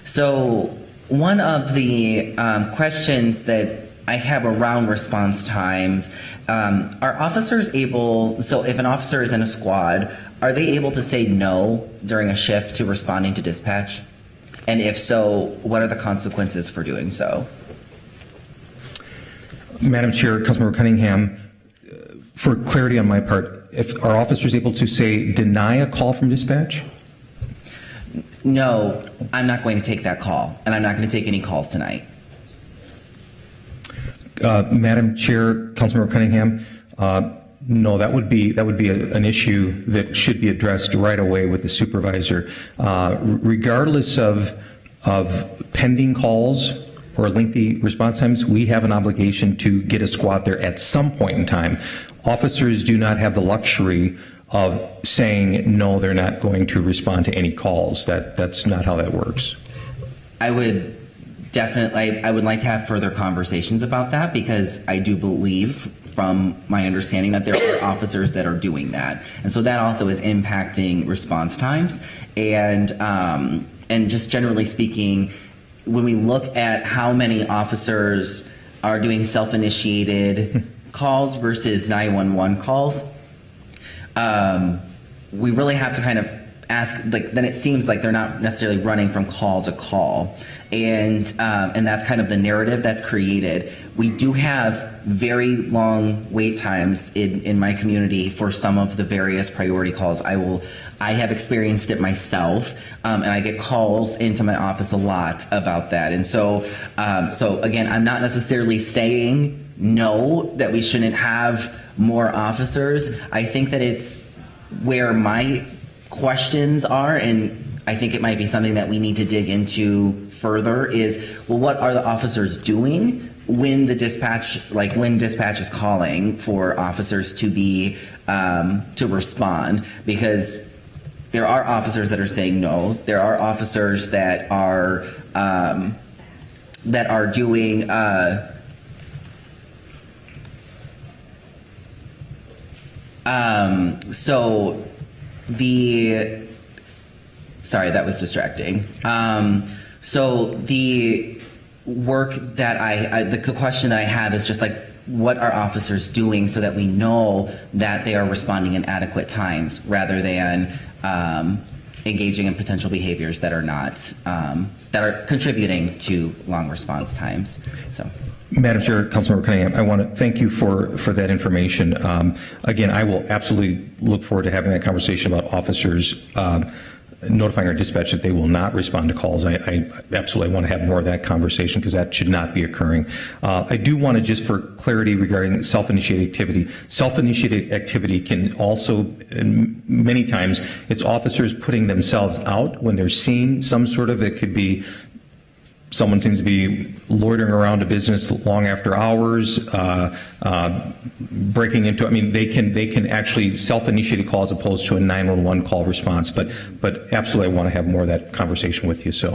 So one of the questions that I have around response times, are officers able, so if an officer is in a squad, are they able to say no during a shift to responding to dispatch? And if so, what are the consequences for doing so? Madam Chair, Councilmember Cunningham, for clarity on my part, if are officers able to say deny a call from dispatch? No, I'm not going to take that call, and I'm not going to take any calls tonight. Madam Chair, Councilmember Cunningham, no, that would be an issue that should be addressed right away with the supervisor, regardless of pending calls or lengthy response times. We have an obligation to get a squad there at some point in time. Officers do not have the luxury of saying no, they're not going to respond to any calls. That's not how that works. I would like to have further conversations about that, because I do believe, from my understanding, that there are officers that are doing that, and so that also is impacting response times. And just generally speaking, when we look at how many officers are doing self-initiated calls versus 911 calls, we really have to kind of ask, like, then it seems like they're not necessarily running from call to call, and that's kind of the narrative that's created. We do have very long wait times in my community for some of the various priority calls. I have experienced it myself, and I get calls into my office a lot about that. And so again, I'm not necessarily saying no, that we shouldn't have more officers. I think that it's where my questions are, and I think it might be something that we need to dig into further, is, well, what are the officers doing when the dispatch, when dispatch is calling for officers to be to respond? Because there are officers that are saying no. There are officers that are doing sorry, that was distracting. So the work that the question that I have is just like, what are officers doing so that we know that they are responding in adequate times, rather than engaging in potential behaviors that are not, that are contributing to long response times. So. Madam Chair, Councilmember Cunningham, I want to thank you for that information. Again, I will absolutely look forward to having that conversation about officers notifying our dispatch that they will not respond to calls. I absolutely want to have more of that conversation, because that should not be occurring. I do want to, just for clarity regarding self-initiated activity, self-initiated activity can also, many times, it's officers putting themselves out when they're seeing some sort of, it could be someone seems to be loitering around a business long after hours, breaking into, I mean, they can actually self-initiate a call as opposed to a 911 call response. But absolutely, I want to have more of that conversation with you. So